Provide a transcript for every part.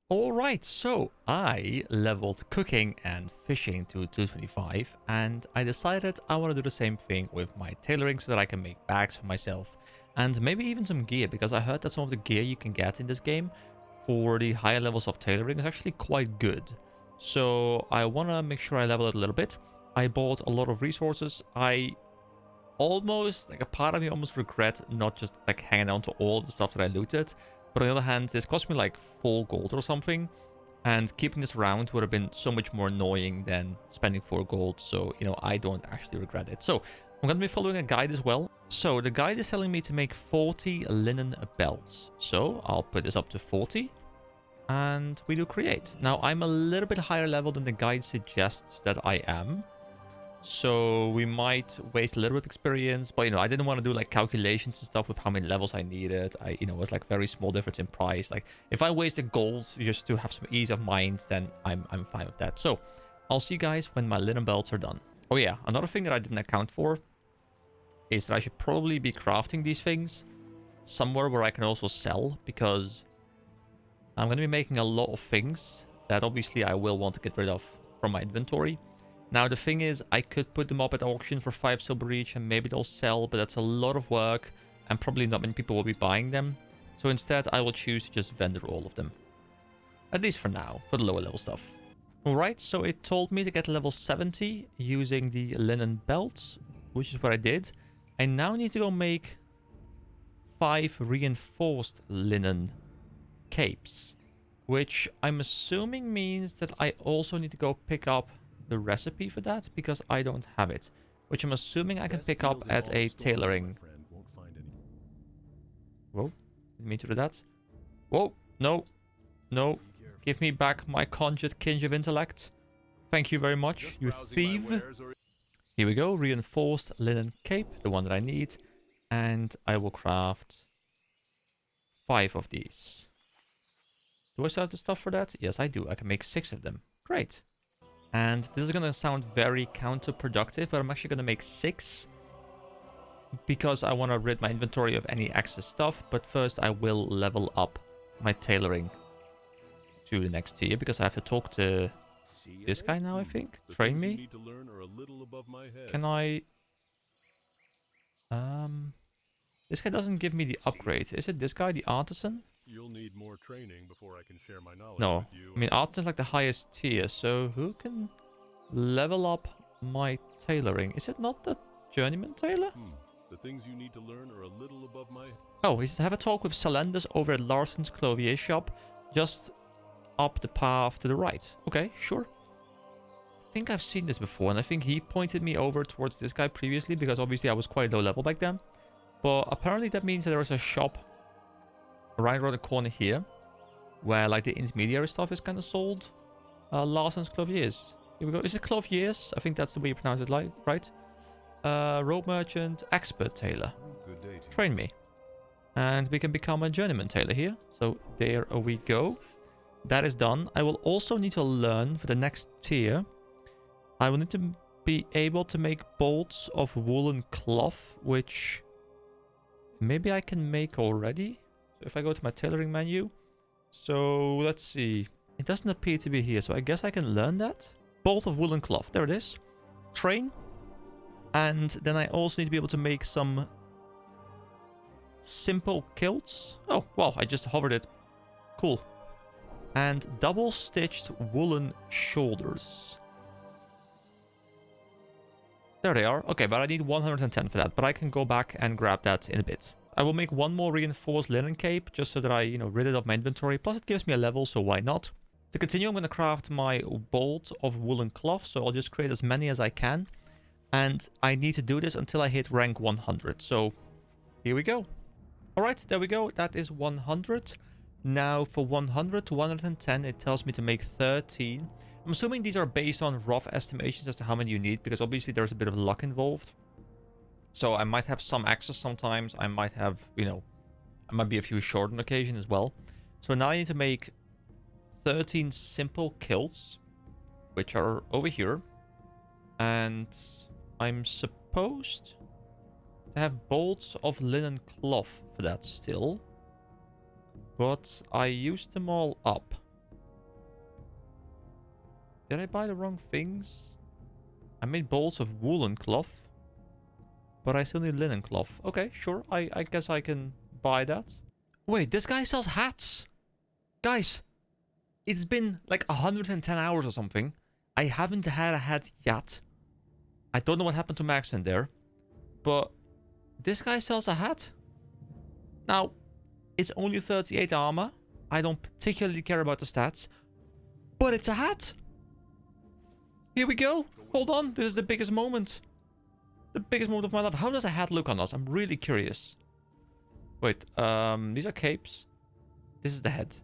Alright, so I leveled cooking and fishing to 225, and I decided I want to do the same thing with my tailoring so that I can make bags for myself and maybe even some gear, because I heard that some of the gear you can get in this game for the higher levels of tailoring is actually quite good. So I want to make sure I level it a little bit. I bought a lot of resources. I almost, like, a part of me almost regret not just like hanging on to all the stuff that I looted. But on the other hand, this cost me like 4 gold or something, and keeping this around would have been so much more annoying than spending 4 gold. So, I don't actually regret it. So I'm going to be following a guide as well. So the guide is telling me to make 40 linen belts. So I'll put this up to 40 and we do create. Now I'm a little bit higher level than the guide suggests that I am. So we might waste a little bit of experience, but I didn't want to do like calculations and stuff with how many levels I needed. It was like very small difference in price. Like if I wasted gold just to have some ease of mind, then I'm fine with that. So I'll see you guys when my linen belts are done. Oh yeah, another thing that I didn't account for is that I should probably be crafting these things somewhere where I can also sell, because I'm going to be making a lot of things that obviously I will want to get rid of from my inventory. Now, the thing is, I could put them up at auction for 5 silver each and maybe they'll sell, but that's a lot of work and probably not many people will be buying them. So instead, I will choose to just vendor all of them. At least for now, for the lower level stuff. Alright, so it told me to get level 70 using the linen belts, which is what I did. I now need to go make 5 reinforced linen capes, which I'm assuming means that I also need to go pick up the recipe for that, because I don't have it, which I'm assuming I can pick up at a tailoring. Whoa, didn't mean to do that. Whoa, no, no, give me back my conjured kinge of intellect. Thank you very much, you thief. Here we go, reinforced linen cape, the one that I need, and I will craft 5 of these. Do I still have the stuff for that? Yes, I do. I can make 6 of them. Great. And this is going to sound very counterproductive, but I'm actually going to make 6 because I want to rid my inventory of any excess stuff. But first, I will level up my tailoring to the next tier, because I have to talk to this guy now, I think. Train me. Can I... This guy doesn't give me the upgrade. Is it this guy, the artisan? You'll need more training before I can share my knowledge No. with you. I mean, artisan is like the highest tier, so who can level up my tailoring? Is it not the journeyman tailor? The things you need to learn are a little above my... Oh, he says have a talk with Salendus over at Larson's clothier shop, just up the path to the right. Okay, sure. I think I've seen this before, and I think he pointed me over towards this guy previously, because obviously I was quite low level back then. But apparently that means that there is a shop right around the corner here, where like the intermediary stuff is kind of sold. Larson's clothiers. Here we go. Is it clothiers? I think that's the way you pronounce it, like, right? Robe merchant, expert tailor. Good day to Train me. And we can become a journeyman tailor here. So there we go. That is done. I will also need to learn for the next tier. I will need to be able to make bolts of woolen cloth, which maybe I can make already. So if I go to my tailoring menu. So let's see. It doesn't appear to be here, so I guess I can learn that. Bolt of woolen cloth. There it is. Train. And then I also need to be able to make some simple kilts. Oh, wow, I just hovered it. Cool. And double-stitched woolen shoulders. There they are. Okay, but I need 110 for that. But I can go back and grab that in a bit. I will make one more reinforced linen cape, just so that I, rid it of my inventory. Plus, it gives me a level, so why not? To continue, I'm going to craft my bolt of woolen cloth. So I'll just create as many as I can. And I need to do this until I hit rank 100. So here we go. All right, there we go. That is 100. Now for 100 to 110, it tells me to make 13. I'm assuming these are based on rough estimations as to how many you need, because obviously there's a bit of luck involved. So I might have some access sometimes. I might have, I might be a few short on occasion as well. So now I need to make 13 simple kilts, which are over here. And I'm supposed to have bolts of linen cloth for that still. But I used them all up. Did I buy the wrong things? I made bolts of woolen cloth. But I still need linen cloth. Okay, sure. I guess I can buy that. Wait, this guy sells hats. Guys, it's been like 110 hours or something. I haven't had a hat yet. I don't know what happened to Max in there. But this guy sells a hat. Now, it's only 38 armor. I don't particularly care about the stats. But it's a hat. Here we go. Hold on. This is the biggest moment. The biggest moment of my life. How does a hat look on us? I'm really curious. Wait, these are capes. This is the head.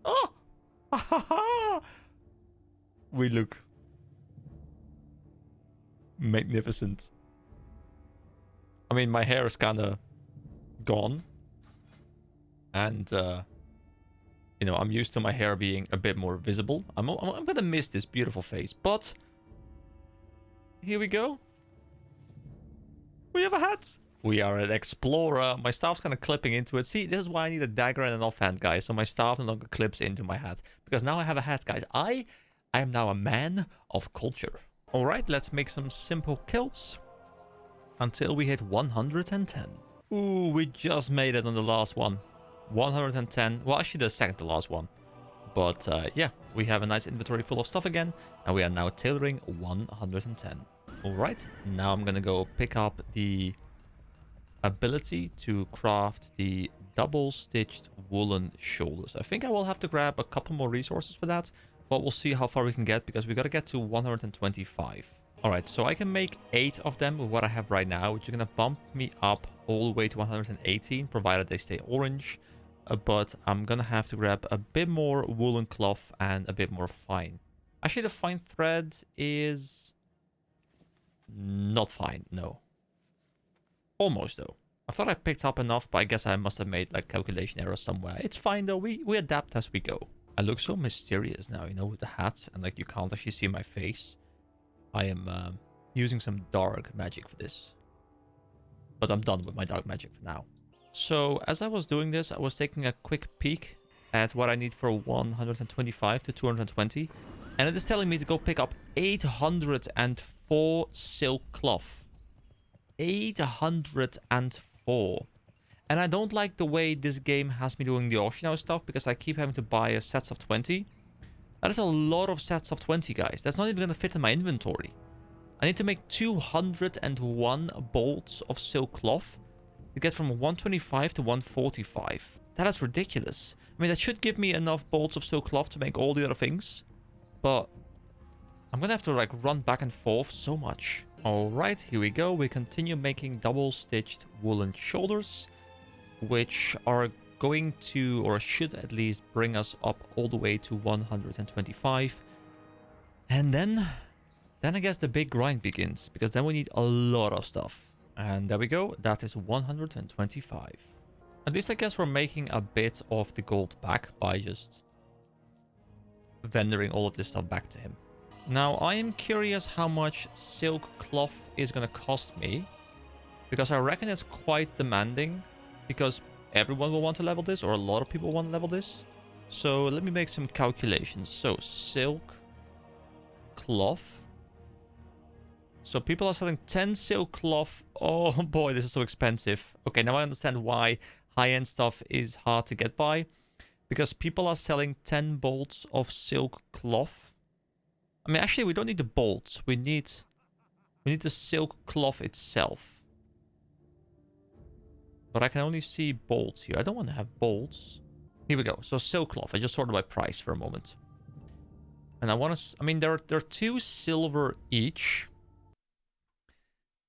Oh! We look magnificent. I mean, my hair is kind of gone. And, you know, I'm used to my hair being a bit more visible. I'm going to miss this beautiful face. But here we go. We have a hat. We are an explorer. My staff's kind of clipping into it. See, this is why I need a dagger and an offhand, guys. So my staff no longer clips into my hat. Because now I have a hat, guys. I am now a man of culture. All right, let's make some simple kilts. Until we hit 110. Ooh, we just made it on the last one. 110. Well, actually the second to last one. But yeah, we have a nice inventory full of stuff again. And we are now tailoring 110. Alright, now I'm gonna go pick up the ability to craft the double-stitched woolen shoulders. I think I will have to grab a couple more resources for that, but we'll see how far we can get, because we gotta get to 125. Alright, so I can make 8 of them with what I have right now, which is gonna bump me up all the way to 118, provided they stay orange. But I'm gonna have to grab a bit more woolen cloth and a bit more fine. Actually, the fine thread is... not fine, no. Almost, though. I thought I picked up enough, but I guess I must have made, like, calculation errors somewhere. It's fine, though. We adapt as we go. I look so mysterious now, you know, with the hat. And, like, you can't actually see my face. I am using some dark magic for this. But I'm done with my dark magic for now. So, as I was doing this, I was taking a quick peek at what I need for 125 to 220. And it is telling me to go pick up 804 silk cloth. 804. And I don't like the way this game has me doing the auction house stuff, because I keep having to buy sets of 20. That is a lot of sets of 20, guys. That's not even going to fit in my inventory. I need to make 201 bolts of silk cloth to get from 125 to 145. That is ridiculous. I mean, that should give me enough bolts of silk cloth to make all the other things. But I'm gonna have to like run back and forth so much. Alright, here we go. We continue making double-stitched woolen shoulders, which are going to, or should at least, bring us up all the way to 125. And then I guess the big grind begins, because then we need a lot of stuff. And there we go. That is 125. At least I guess we're making a bit of the gold back by just vendoring all of this stuff back to him. Now, I am curious how much silk cloth is going to cost me, because I reckon it's quite demanding, because everyone will want to level this, or a lot of people want to level this. So let me make some calculations. So silk cloth. So people are selling 10 silk cloth. Oh boy, this is so expensive. Okay, now I understand why high-end stuff is hard to get by, because people are selling 10 bolts of silk cloth. I mean, actually, we don't need the bolts. We need the silk cloth itself. But I can only see bolts here. I don't want to have bolts. Here we go. So silk cloth. I just sorted by price for a moment. And I want to... I mean, there are 2 silver each.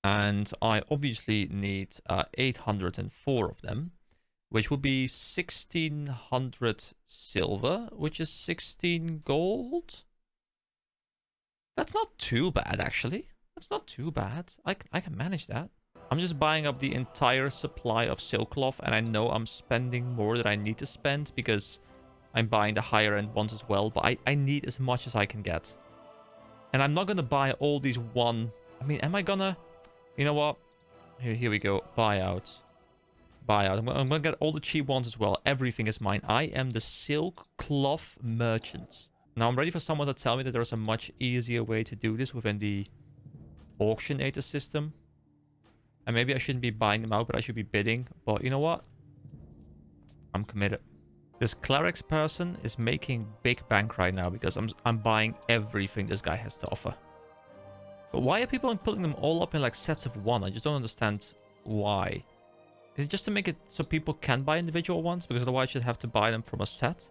And I obviously need 804 of them, which would be 1600 silver, which is 16 gold. That's not too bad, actually. That's not too bad. I can manage that. I'm just buying up the entire supply of silk cloth, and I know I'm spending more than I need to spend because I'm buying the higher end ones as well, but I need as much as I can get. And I'm not going to buy all these one... I mean, am I gonna... You know what? Here we go. Buyout. Buyout. I'm gonna get all the cheap ones as well. Everything is mine. I am the silk cloth merchant. Now I'm ready for someone to tell me that there's a much easier way to do this within the auctionator system. And maybe I shouldn't be buying them out, but I should be bidding. But you know what? I'm committed. This clerics person is making big bank right now because I'm buying everything this guy has to offer. But why are people putting them all up in like sets of one? I just don't understand why. Is it just to make it so people can buy individual ones? Because otherwise you'd have to buy them from a set.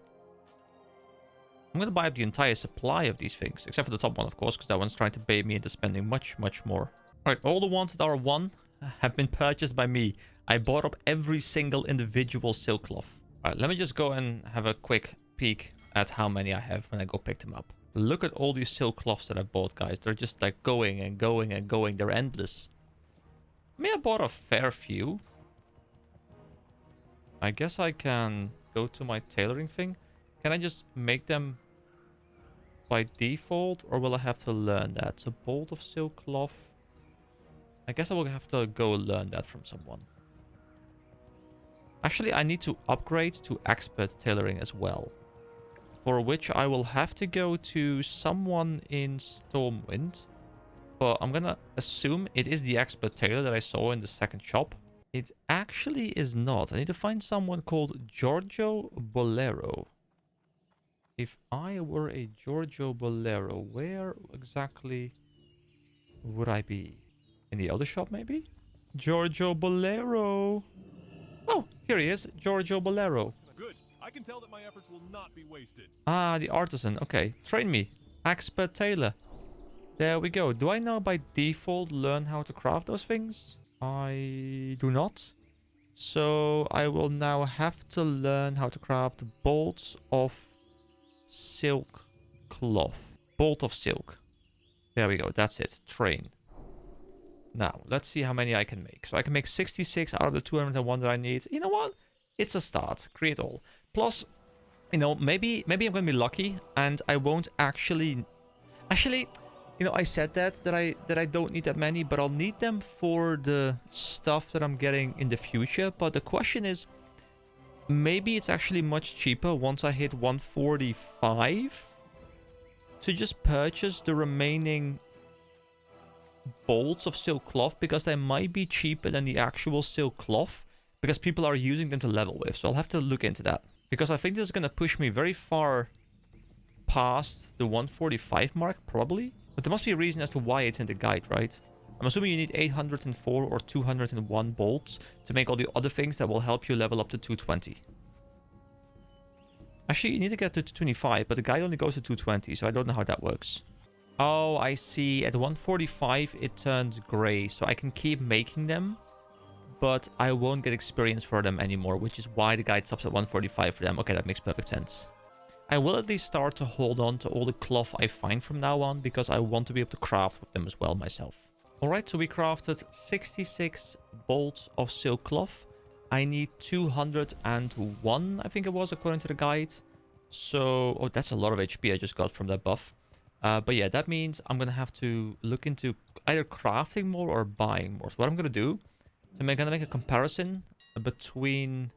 I'm going to buy up the entire supply of these things. Except for the top one, of course, because that one's trying to bait me into spending much, much more. Alright, all the ones that are one have been purchased by me. I bought up every single individual silk cloth. Alright, let me just go and have a quick peek at how many I have when I go pick them up. Look at all these silk cloths that I bought, guys. They're just like going and going and going. They're endless. I mean, I bought a fair few. I guess I can go to my tailoring thing. Can I just make them by default, or will I have to learn that? So bolt of silk cloth. I guess I will have to go learn that from someone. Actually, I need to upgrade to expert tailoring as well. For which I will have to go to someone in Stormwind. But I'm gonna assume it is the expert tailor that I saw in the second shop. It actually is not. I need to find someone called Giorgio Bolero. If I were a Giorgio Bolero, where exactly would I be? In the other shop, maybe? Giorgio Bolero. Oh, here he is. Giorgio Bolero. Good. I can tell that my efforts will not be wasted. Ah, the artisan. Okay, train me. Expert tailor. There we go. Do I now by default learn how to craft those things? I do not. So I will now have to learn how to craft bolts of silk cloth. Bolt of silk. There we go. That's it. Train. Now, let's see how many I can make. So I can make 66 out of the 201 that I need. You know what? It's a start. Create all. Plus, you know, maybe I'm going to be lucky and I won't actually... Actually, you know, I said that I don't need that many, but I'll need them for the stuff that I'm getting in the future. But the question is, maybe it's actually much cheaper once I hit 145 to just purchase the remaining bolts of silk cloth, because they might be cheaper than the actual silk cloth because people are using them to level with. So I'll have to look into that, because I think this is going to push me very far past the 145 mark probably. But there must be a reason as to why it's in the guide, right? I'm assuming you need 804 or 201 bolts to make all the other things that will help you level up to 220. Actually, you need to get to 225, but the guide only goes to 220, so I don't know how that works. Oh, I see. At 145, it turns gray, so I can keep making them, but I won't get experience for them anymore, which is why the guide stops at 145 for them. Okay, that makes perfect sense. I will at least start to hold on to all the cloth I find from now on, because I want to be able to craft with them as well myself. Alright, so we crafted 66 bolts of silk cloth. I need 201, I think it was, according to the guide. So, oh, that's a lot of HP I just got from that buff. But yeah, that means I'm going to have to look into either crafting more or buying more. So what I'm going to do is I'm going to make a comparison between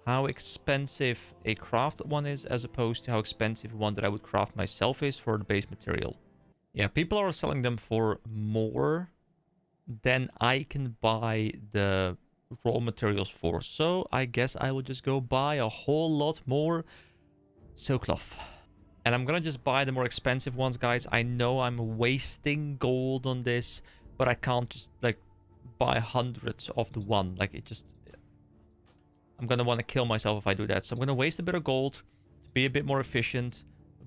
how expensive a crafted one is as opposed to how expensive one that I would craft myself is for the base material. Yeah, people are selling them for more than I can buy the raw materials for. So I guess I will just go buy a whole lot more silk cloth. And I'm gonna just buy the more expensive ones, guys. I know I'm wasting gold on this, but I can't just, like, buy hundreds of the one. Like, it just... I'm gonna want to kill myself if I do that. So I'm gonna waste a bit of gold to be a bit more efficient,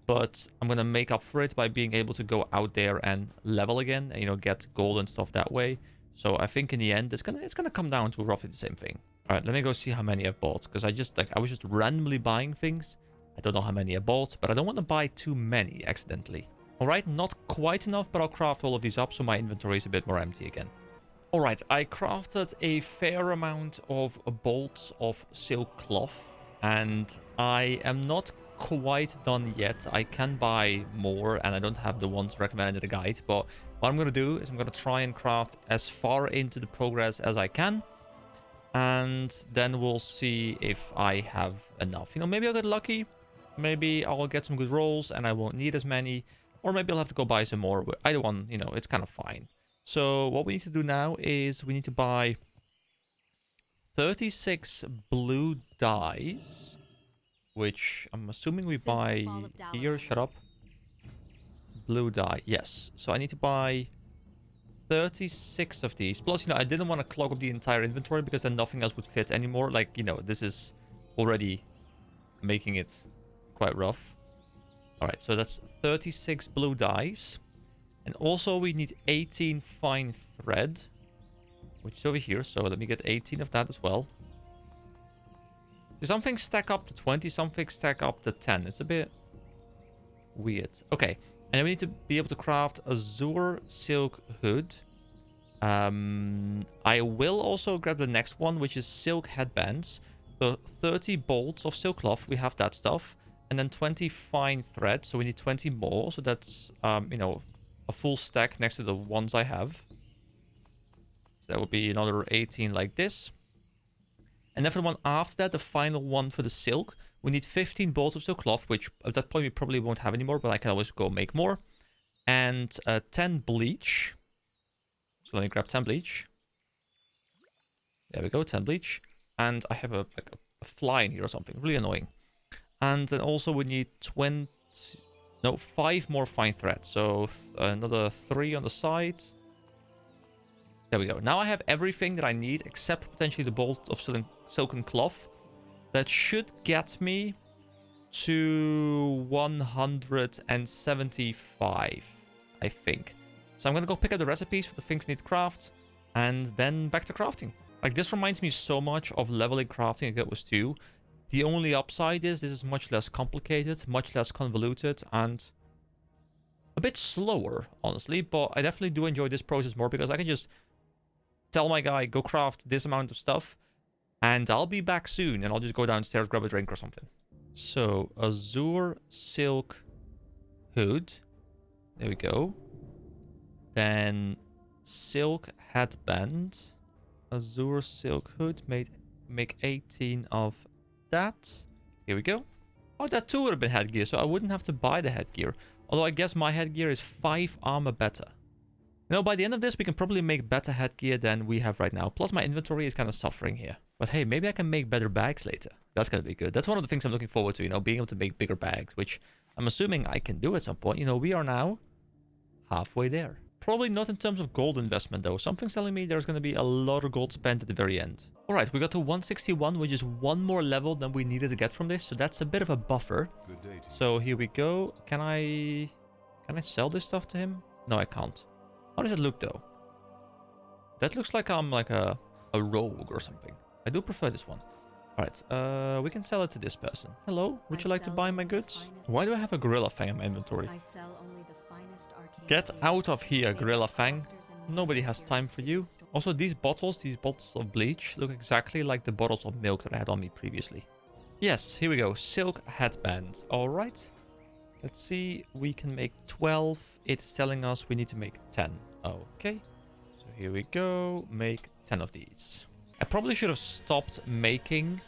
but I'm gonna make up for it by being able to go out there and level again, and, you know, get gold and stuff that way. So I think in the end, it's gonna come down to roughly the same thing. All right, let me go see how many I've bought, because I was just randomly buying things. I don't know how many I bought, but I don't want to buy too many accidentally. Alright, not quite enough, but I'll craft all of these up so my inventory is a bit more empty again. Alright, I crafted a fair amount of bolts of silk cloth, and I am not quite done yet. I can buy more, and I don't have the ones recommended in the guide, but what I'm going to do is I'm going to try and craft as far into the progress as I can. And then we'll see if I have enough. You know, maybe I'll get lucky. Maybe I'll get some good rolls and I won't need as many. Or maybe I'll have to go buy some more. But either one, you know, it's kind of fine. So what we need to do now is we need to buy 36 blue dyes. Which I'm assuming we buy here. Shut up. Blue dye. Yes. So I need to buy 36 of these. Plus, you know, I didn't want to clog up the entire inventory because then nothing else would fit anymore. Like, you know, this is already making it quite rough. Alright, so that's 36 blue dyes. And also we need 18 fine thread, which is over here. So let me get 18 of that as well. Some things stack up to 20, some things stack up to 10. It's a bit weird. Okay, and then we need to be able to craft azure silk hood. I will also grab the next one, which is silk headbands. So 30 bolts of silk cloth, we have that stuff. And then 20 fine thread, so we need 20 more. So that's, you know, a full stack next to the ones I have. So that would be another 18 like this. And then for the one after that, the final one for the silk, we need 15 bolts of silk cloth, which at that point we probably won't have anymore, but I can always go make more. And 10 bleach. So let me grab 10 bleach. There we go, 10 bleach. And I have a fly in here or something, really annoying. And then also we need 5 more fine thread. So another 3 on the side. There we go. Now I have everything that I need except potentially the bolt of silken cloth. That should get me to 175, I think. So I'm going to go pick up the recipes for the things I need to craft. And then back to crafting. Like, this reminds me so much of leveling crafting in Guild Wars 2. The only upside is this is much less complicated, much less convoluted, and a bit slower, honestly. But I definitely do enjoy this process more because I can just tell my guy, go craft this amount of stuff, and I'll be back soon, and I'll just go downstairs, grab a drink or something. So, azure silk hood. There we go. Then silk headband. Azure silk hood. Make 18 of that. Here we go. Oh, that too would have been headgear, so I wouldn't have to buy the headgear. Although I guess my headgear is 5 armor better. You know, by the end of this, we can probably make better headgear than we have right now. Plus, my inventory is kind of suffering here. But hey, maybe I can make better bags later. That's going to be good. That's one of the things I'm looking forward to, you know, being able to make bigger bags, which I'm assuming I can do at some point. You know, we are now halfway there. Probably not in terms of gold investment, though. Something's telling me there's going to be a lot of gold spent at the very end. All right, we got to 161, which is one more level than we needed to get from this. So that's a bit of a buffer. Good day to you. So here we go. Can I sell this stuff to him? No, I can't. How does it look, though? That looks like I'm like a rogue or something. I do prefer this one. All right, we can sell it to this person. Hello, would you like to buy my goods? Why do I have a gorilla fang in my inventory? Get out of here, gorilla fang. Nobody has time for you. Also, these bottles of bleach, look exactly like the bottles of milk that I had on me previously. Yes, here we go. Silk headband. All right. Let's see. We can make 12. It's telling us we need to make 10. Okay. So here we go. Make 10 of these. I probably should have stopped making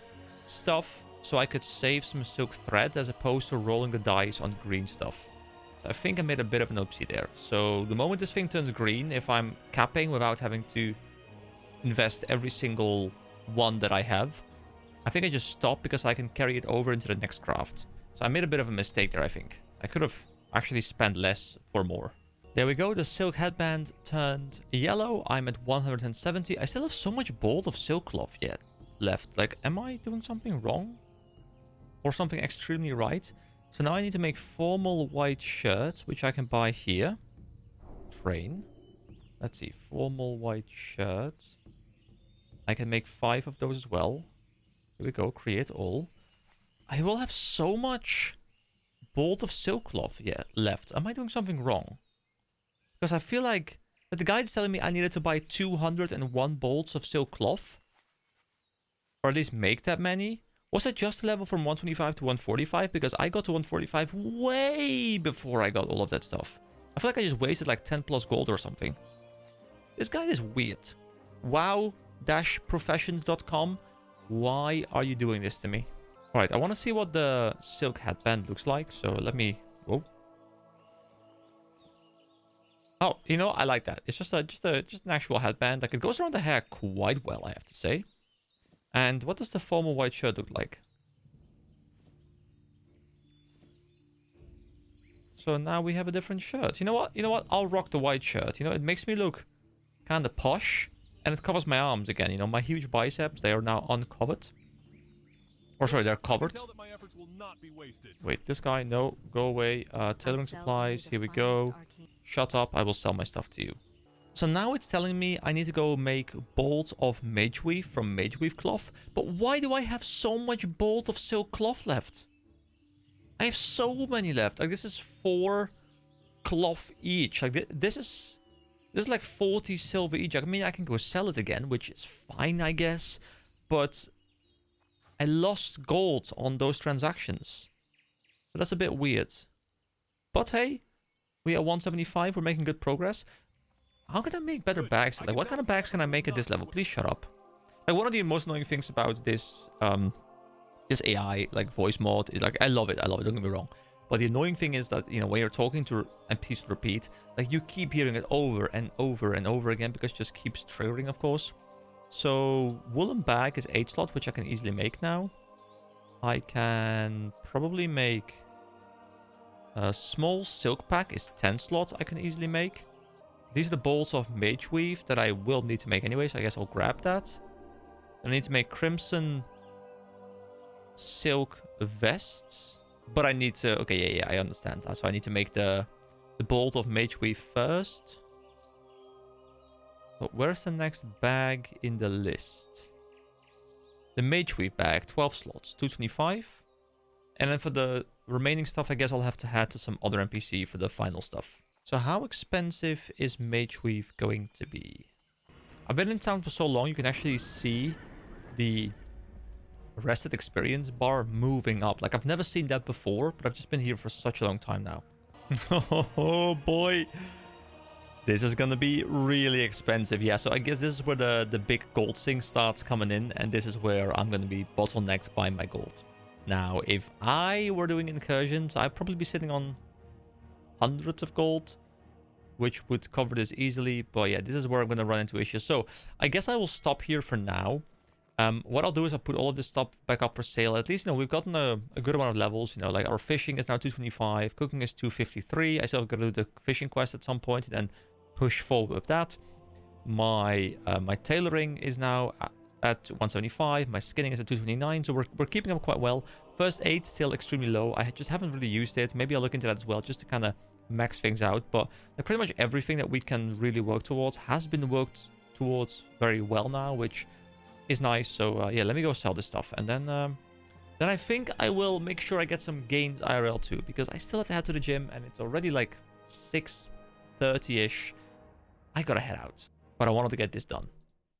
stuff so I could save some silk thread as opposed to rolling the dice on green stuff. I think I made a bit of an oopsie there. So the moment this thing turns green, if I'm capping without having to invest every single one that I have, I think I just stop because I can carry it over into the next craft. So I made a bit of a mistake there, I think. I could have actually spent less for more. There we go, the silk headband turned yellow. I'm at 170. I still have so much bolt of silk cloth yet left. Like, am I doing something wrong? Or something extremely right? So now I need to make formal white shirts, which I can buy here. Train. Let's see, formal white shirts. I can make 5 of those as well. Here we go, create all. I will have so much bolt of silk cloth left. Am I doing something wrong? Because I feel like that the guide is telling me I needed to buy 201 bolts of silk cloth. Or at least make that many. Was it just a level from 125 to 145? Because I got to 145 way before I got all of that stuff. I feel like I just wasted like 10 plus gold or something. This guide is weird. Wow-professions.com. Why are you doing this to me? All right, I want to see what the silk headband looks like. So let me... Whoa. Oh, you know, I like that. It's just an actual headband. Like, it goes around the hair quite well, I have to say. And what does the formal white shirt look like? So now we have a different shirt. You know what? You know what? I'll rock the white shirt. You know, it makes me look kind of posh. And it covers my arms again. You know, my huge biceps, they are now uncovered. Or sorry, they're covered. Wait, this guy, no, go away. Tailoring supplies, here we go. Shut up, I will sell my stuff to you. So now it's telling me I need to go make bolts of mage weave from mage weave cloth. But why do I have so much bolt of silk cloth left? I have so many left. Like, this is 4 cloth each. Like, this is like 40 silver each. I mean, I can go sell it again, which is fine, I guess. But I lost gold on those transactions. So that's a bit weird. But hey, we are 175. We're making good progress. How can I make better bags? Like, what kind of bags can I make at this level? Please shut up. Like, one of the most annoying things about this this AI, like, voice mod is, like, I love it, don't get me wrong. But the annoying thing is that, you know, when you're talking to NPCs repeat, like, you keep hearing it over and over and over again because it just keeps triggering, of course. So, woolen bag is 8 slot, which I can easily make now. I can probably make a small silk pack is 10 slot I can easily make. These are the bolts of mage weave that I will need to make anyway, so I guess I'll grab that. I need to make crimson silk vests, but I need to... Okay, yeah, I understand that. So I need to make the bolt of mage weave first. But where's the next bag in the list? The mage weave bag, 12 slots, 225. And then for the remaining stuff, I guess I'll have to head to some other NPC for the final stuff. So how expensive is mage weave going to be? I've been in town for so long, you can actually see the rested experience bar moving up. Like, I've never seen that before, but I've just been here for such a long time now. Oh boy. This is gonna be really expensive. Yeah, so I guess this is where the big gold thing starts coming in, and this is where I'm gonna be bottlenecked by my gold. Now, if I were doing incursions, I'd probably be sitting on hundreds of gold, which would cover this easily. But yeah, this is where I'm gonna run into issues. So I guess I will stop here for now. What I'll do is I'll put all of this stuff back up for sale. At least, you know, we've gotten a good amount of levels. You know, like, our fishing is now 225, cooking is 253. I still gotta do the fishing quest at some point and then push forward with that. My tailoring is now at 175. My skinning is at 229. So we're keeping up quite well. First aid still extremely low. I just haven't really used it. Maybe I'll look into that as well, just to kind of max things out. But like, pretty much everything that we can really work towards has been worked towards very well now, which is nice. So yeah, let me go sell this stuff, and then I think I will make sure I get some gains IRL too, because I still have to head to the gym, and it's already like 6:30ish. I gotta head out, but I wanted to get this done.